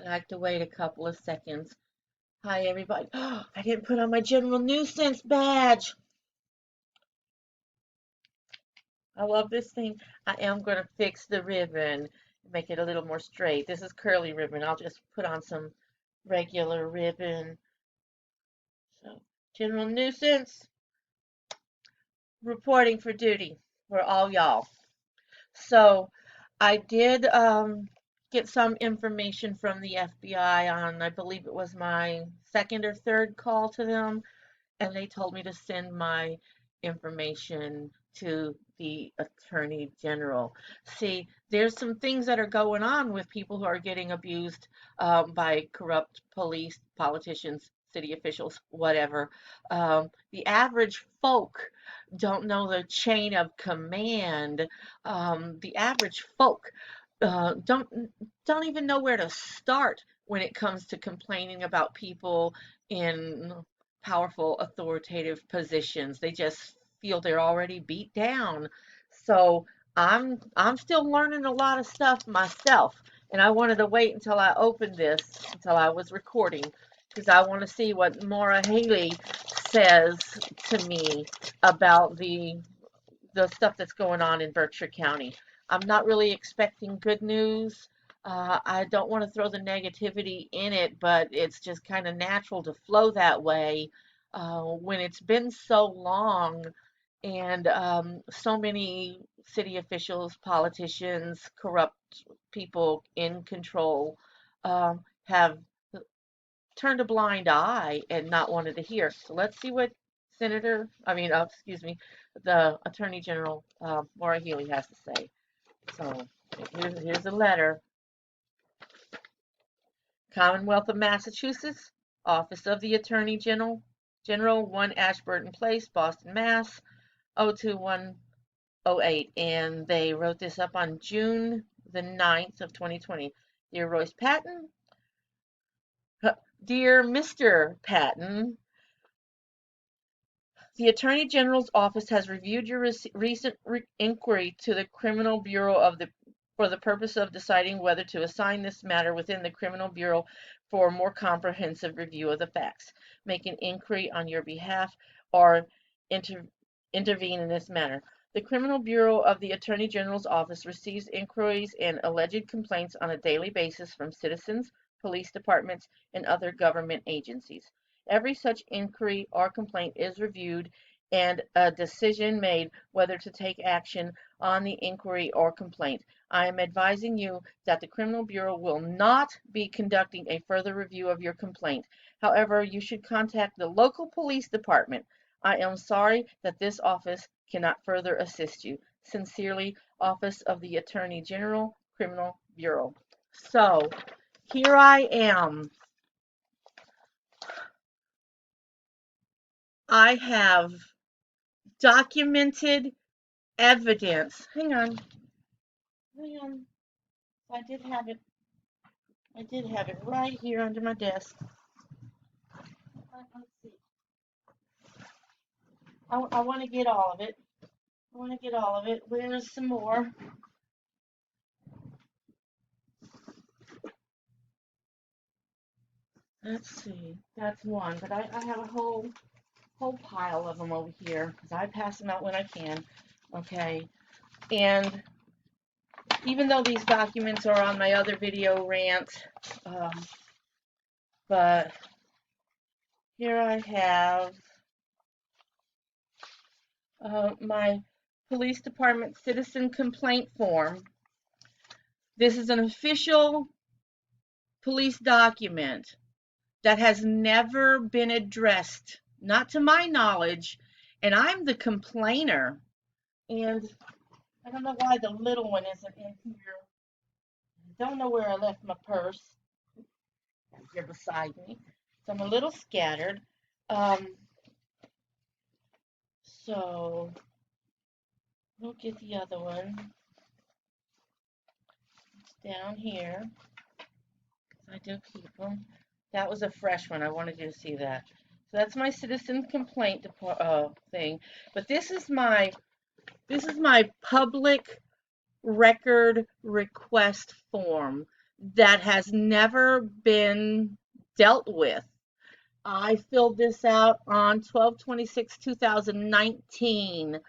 like to wait a couple of seconds. Hi, everybody. I didn't put on my general nuisance badge. I love this thing. I am going to fix the ribbon, make it a little more straight. This is curly ribbon. I'll just put on some regular ribbon. So, general nuisance, reporting for duty for all y'all. So, I did get some information from the FBI on, I believe it was my second or third call to them, and they told me to send my information to the Attorney General. See, there's some things that are going on with people who are getting abused by corrupt police, politicians, city officials, whatever. The average folk don't know the chain of command. The average folk don't even know where to start when it comes to complaining about people in powerful authoritative positions. They just feel they're already beat down. So I'm still learning a lot of stuff myself, and I wanted to wait until I opened this, until I was recording, because I want to see what Maura Haley says to me about the stuff that's going on in Berkshire County. I'm not really expecting good news. I don't want to throw the negativity in it, but it's just kind of natural to flow that way when it's been so long and so many city officials, politicians, corrupt people in control have turned a blind eye and not wanted to hear. So let's see what excuse me, the Attorney General Maura Healey has to say. So here's a letter. Commonwealth of Massachusetts, Office of the Attorney General, 1 Ashburton Place, Boston, Mass. 02108. And they wrote this up on June the 9th of 2020. Dear Royce Patton, Dear Mr. Patton, the Attorney General's office has reviewed your recent inquiry to the Criminal Bureau for the purpose of deciding whether to assign this matter within the Criminal Bureau for a more comprehensive review of the facts, make an inquiry on your behalf, or intervene in this matter. The Criminal Bureau of the Attorney General's office receives inquiries and alleged complaints on a daily basis from citizens, police departments, and other government agencies. Every such inquiry or complaint is reviewed and a decision made whether to take action on the inquiry or complaint. I am advising you that the Criminal Bureau will not be conducting a further review of your complaint. However, you should contact the local police department. I am sorry that this office cannot further assist you. Sincerely, Office of the Attorney General, Criminal Bureau. So, here I am. I have documented evidence. Hang on. I did have it. I did have it right here under my desk. Let's see. I want to get all of it. Where's some more? Let's see. That's one, but I have a whole pile of them over here because I pass them out when I can. Okay. And even though these documents are on my other video rant, but here I have my police department citizen complaint form. This is an official police document that has never been addressed, not to my knowledge, and I'm the complainer. And I don't know why the little one isn't in here. I don't know where I left my purse. It's here beside me. So I'm a little scattered. So we'll get the other one. It's down here. I do keep them. That was a fresh one. I wanted you to see that. So that's my citizen complaint thing. But this is my public record request form. that has never been dealt with. I filled this out on 12/26/2019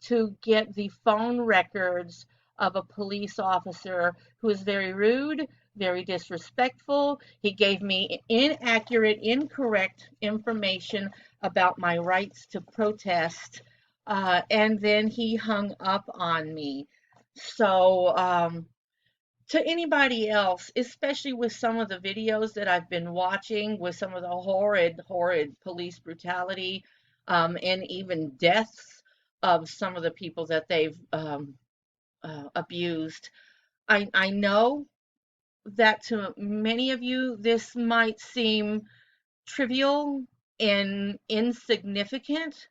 to get the phone records of a police officer who was very rude, very disrespectful. He gave me inaccurate, incorrect information about my rights to protest, and then he hung up on me. So, to anybody else, especially with some of the videos that I've been watching, with some of the horrid, horrid police brutality, and even deaths of some of the people that they've abused. I know that to many of you, this might seem trivial and insignificant,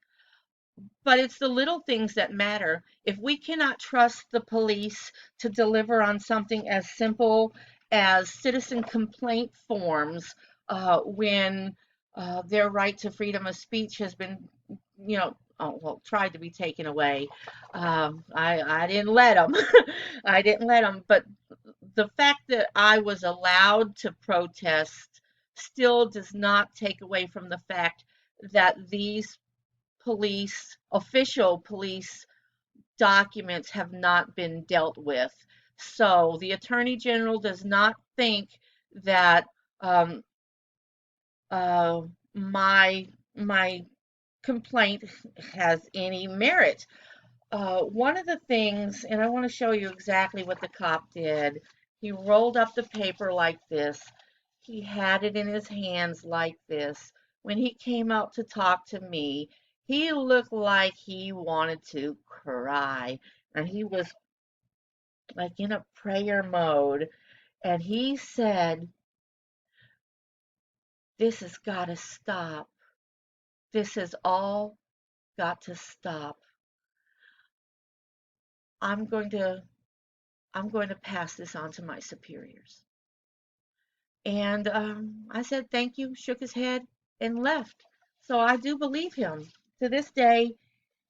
but it's the little things that matter. If we cannot trust the police to deliver on something as simple as citizen complaint forms, when their right to freedom of speech has been, well, tried to be taken away. I didn't let them. I didn't let them. But the fact that I was allowed to protest still does not take away from the fact that these official police documents have not been dealt with. So the Attorney General does not think that um, uh, my complaint has any merit. One of the things, and I want to show you exactly what the cop did. He rolled up the paper like this. He had it in his hands like this. When he came out to talk to me, he looked like he wanted to cry. And he was like in a prayer mode. And he said, "This has got to stop. This has all got to stop. I'm going to I'm going to pass this on to my superiors." And I said, "Thank you," shook his head, and left. So I do believe him. To this day,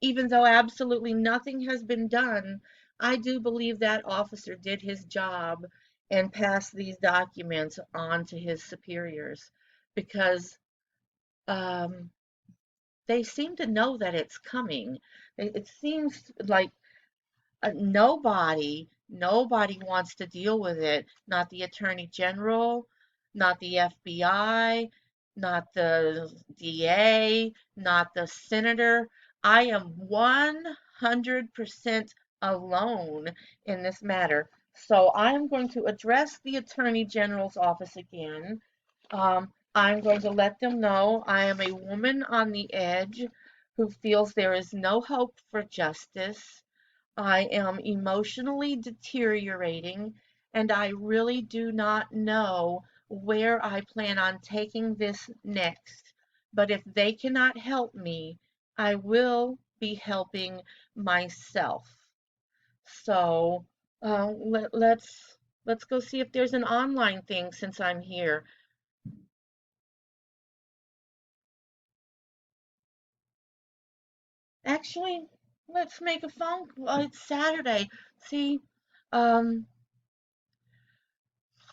even though absolutely nothing has been done, I do believe that officer did his job and passed these documents on to his superiors because um, they seem to know that it's coming. It seems like nobody wants to deal with it. Not the Attorney General, not the FBI, not the DA, not the senator. I am 100% alone in this matter. So I'm going to address the Attorney General's office again. I'm going to let them know I am a woman on the edge who feels there is no hope for justice. I am emotionally deteriorating, and I really do not know where I plan on taking this next. But if they cannot help me, I will be helping myself. So let's go see if there's an online thing since I'm here. Actually, let's make a phone. Well, it's Saturday. See, um,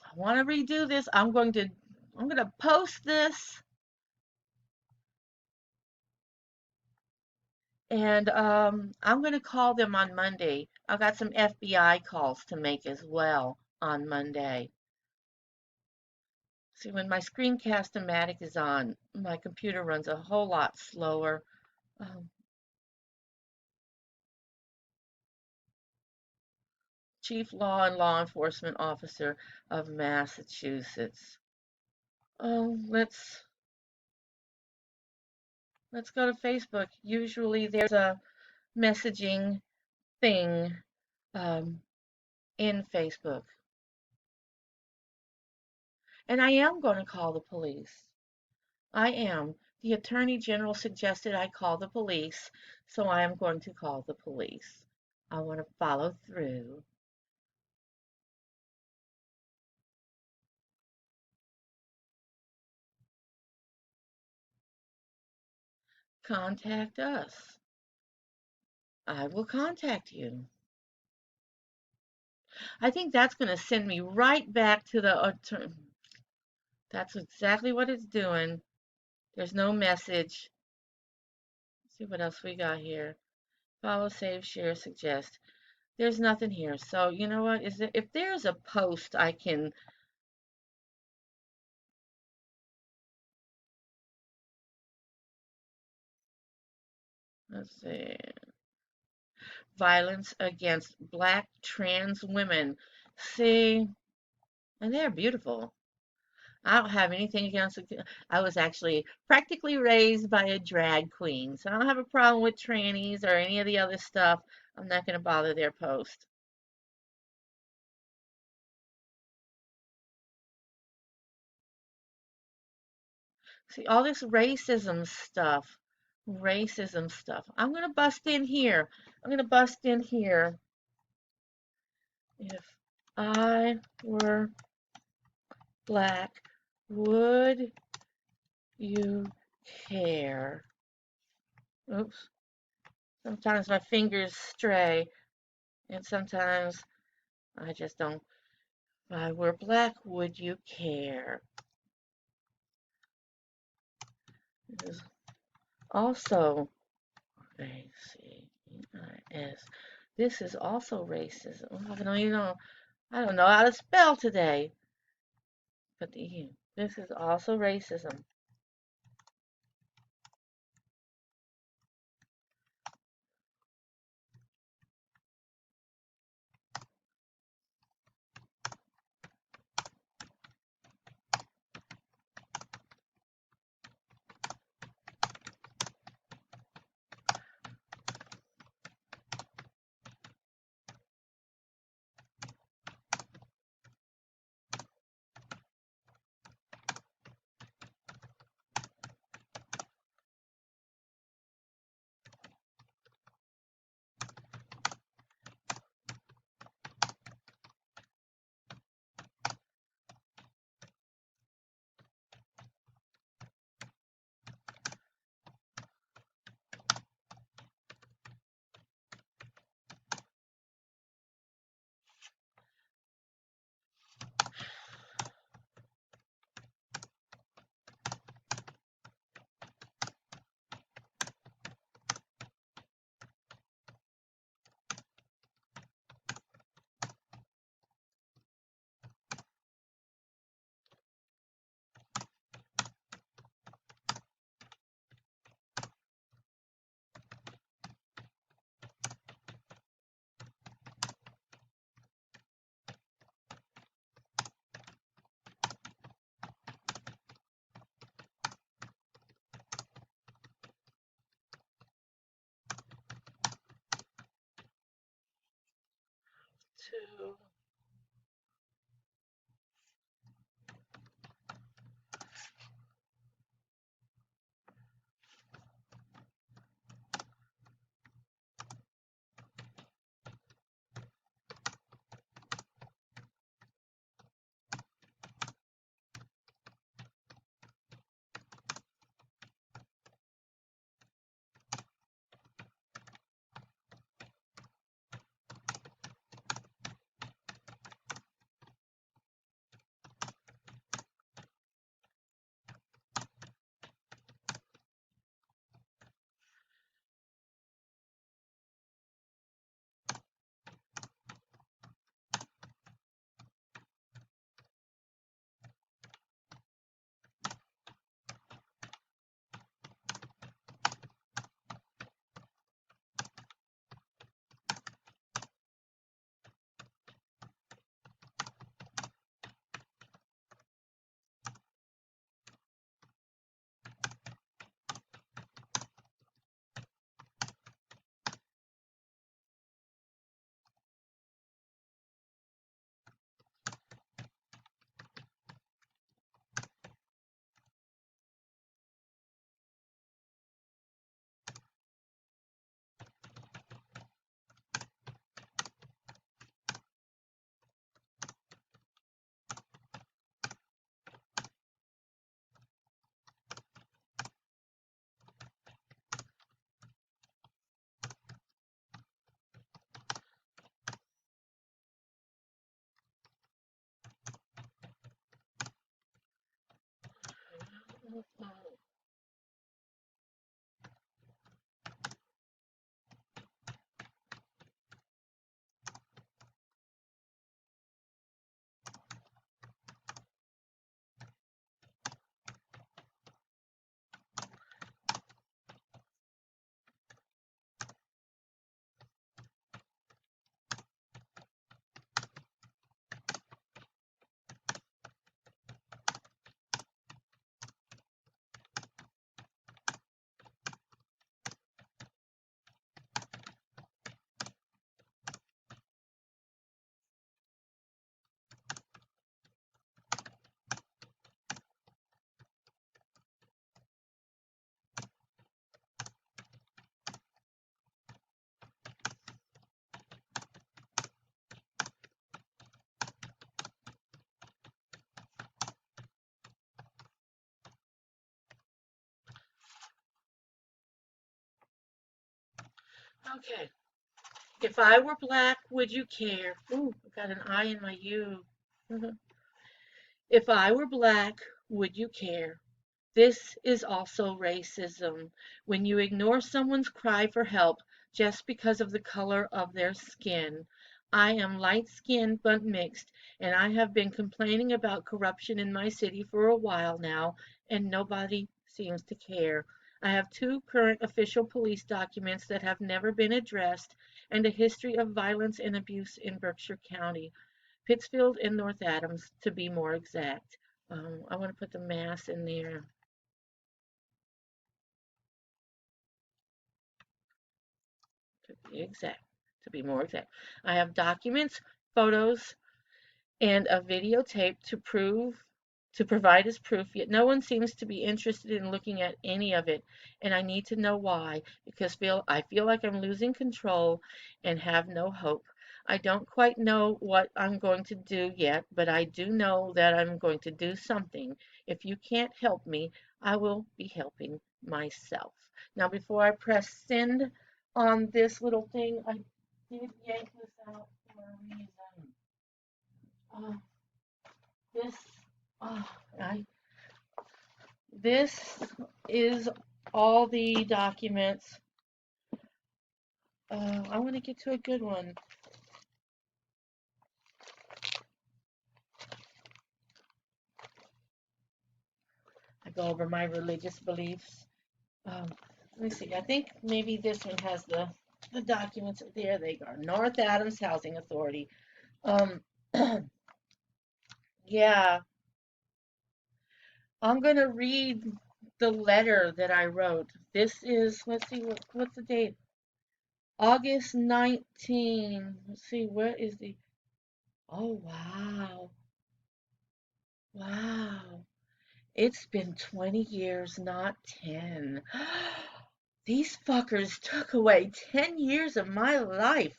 I want to redo this. I'm going to post this, and I'm going to call them on Monday. I've got some FBI calls to make as well on Monday. See, when my Screencast-O-Matic is on, my computer runs a whole lot slower. Um, Chief Law and Law Enforcement Officer of Massachusetts. Oh, let's go to Facebook. Usually there's a messaging thing um, in Facebook. And I am going to call the police. I am. The Attorney General suggested I call the police, so I am going to call the police. I want to follow through. Contact us. I will contact you. I think that's going to send me right back to the attorney. That's exactly what it's doing. There's no message. Let's see what else we got here. Follow, save, share, suggest. There's nothing here. So you know what? Is there, if there's a post I can, let's see, violence against black trans women. See, and they're beautiful. I don't have anything against it. I was actually practically raised by a drag queen, so I don't have a problem with trannies or any of the other stuff. I'm not going to bother their post. See, all this racism stuff. I'm going to bust in here. I'm going to bust in here. If I were black, would you care? Oops. Sometimes my fingers stray, and sometimes I just don't. If I were black, would you care? This is also racism. This is also racism. I don't even know. I don't know how to spell today. But this is also racism. 2. Okay. If I were black, would you care? Ooh, I got an I in my U. If I were black, would you care? This is also racism. When you ignore someone's cry for help just because of the color of their skin. I am light skinned but mixed, and I have been complaining about corruption in my city for a while now, and nobody seems to care. I have two current official police documents that have never been addressed, and a history of violence and abuse in Berkshire County, Pittsfield and North Adams, to be more exact. I want to put the mass in there. To be exact, to be more exact. I have documents, photos, and a videotape to provide as proof, yet no one seems to be interested in looking at any of it, and I need to know why, because I feel like I'm losing control and have no hope. I don't quite know what I'm going to do yet, but I do know that I'm going to do something. If you can't help me, I will be helping myself. Now, before I press send on this little thing, I did yank this out for a reason. Uh, this, uh, I, this is all the documents. I want to get to a good one. I go over my religious beliefs. Um, Let me see. I think maybe this one has the documents. There they are. North Adams Housing Authority. Um, yeah, I'm gonna read the letter that I wrote. This is, let's see, what's the date? August 19. Let's see, where is the, oh, wow. Wow. It's been 20 years, not 10. These fuckers took away 10 years of my life.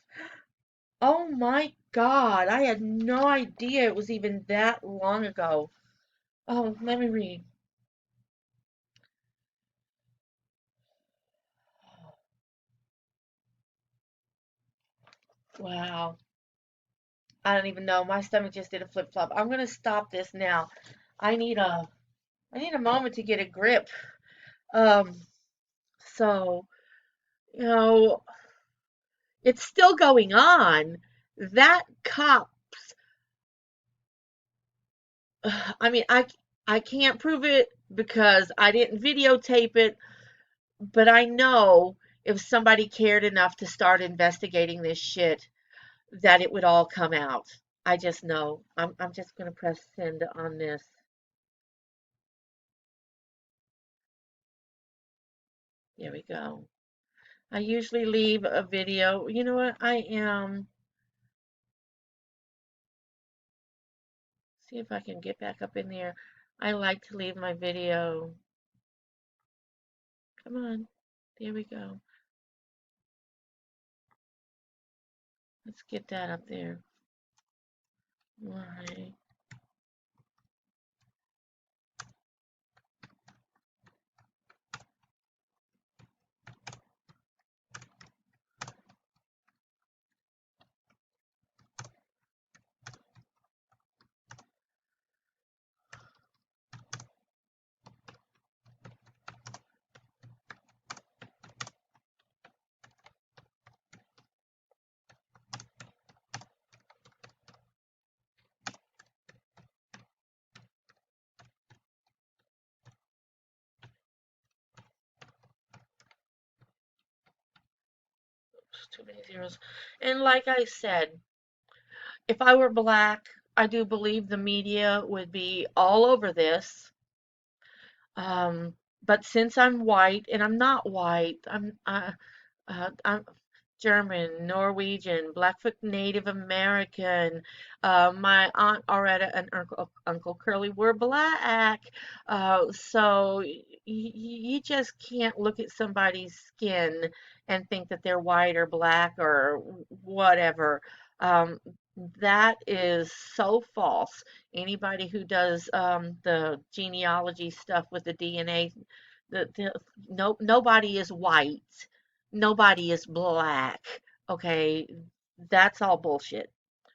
Oh my God. I had no idea it was even that long ago. Oh, let me read. Wow. I don't even know. My stomach just did a flip flop. I'm gonna stop this now. I need a I need a moment to get a grip. Um, so, you know, it's still going on. That cop, I mean, I can't prove it because I didn't videotape it, but I know if somebody cared enough to start investigating this shit, that it would all come out. I just know. I'm just gonna press send on this. There we go. I usually leave a video. You know what? I am. See if I can get back up in there. I like to leave my video. Come on. There we go. Let's get that up there. Right. 2 many zeros. And like I said, if I were black, I do believe the media would be all over this. Um, but since I'm white, and I'm not white, I'm German, Norwegian, Blackfoot Native American. My aunt Loretta and Uncle Curly were black. So you just can't look at somebody's skin and think that they're white or black or whatever. Um, that is so false. Anybody who does the genealogy stuff with the DNA, the, no, nobody is white. Nobody is black. Okay, that's all bullshit.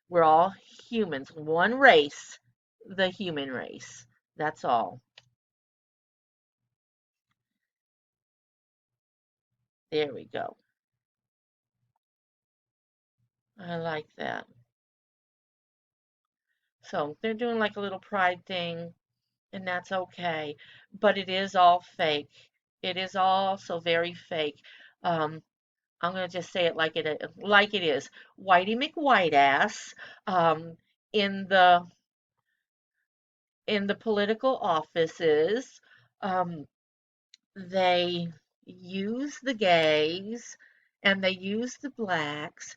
We're all humans, one race, the human race. That's all. There we go. I like that. So they're doing like a little pride thing, and that's okay. But it is all fake. It is all so very fake. Um, I'm gonna just say it like it is. Whitey McWhiteass, um, in the political offices, um, they use the gays and they use the blacks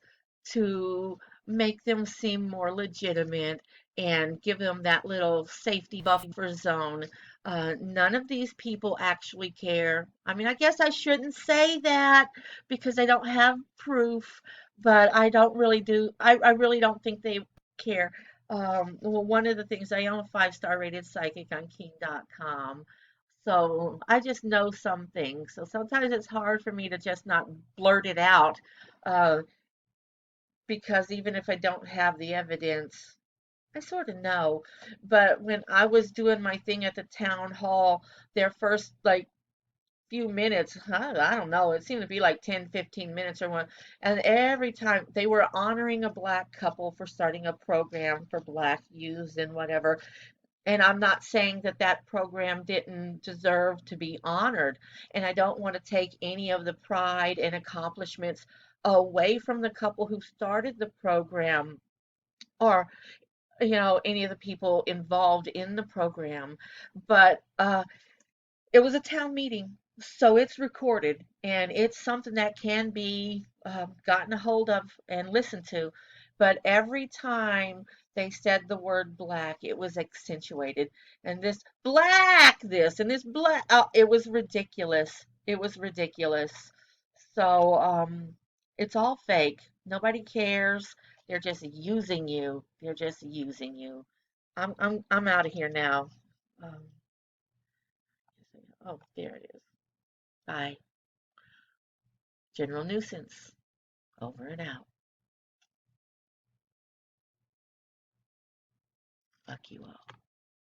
to make them seem more legitimate and give them that little safety buffer zone. None of these people actually care. I mean, I guess I shouldn't say that because I don't have proof, but I really don't think they care. Well, one of the things I own a 5-star rated psychic on King.com, so I just know some things. So sometimes it's hard for me to just not blurt it out, uh, because even if I don't have the evidence, I sort of know. But when I was doing my thing at the town hall, their first like few minutes, I don't know, it seemed to be like 10, 15 minutes or one. And every time they were honoring a black couple for starting a program for black youth and whatever. And I'm not saying that that program didn't deserve to be honored. And I don't want to take any of the pride and accomplishments away from the couple who started the program or, any of the people involved in the program. But it was a town meeting, so it's recorded and it's something that can be gotten a hold of and listened to. But every time they said the word black, it was accentuated. And this and this black, it was ridiculous. It was ridiculous. So it's all fake. Nobody cares. They're just using you. They're just using you. I'm out of here now. Um, oh, there it is. Bye. General Nuisance. Over and out. Fuck you all.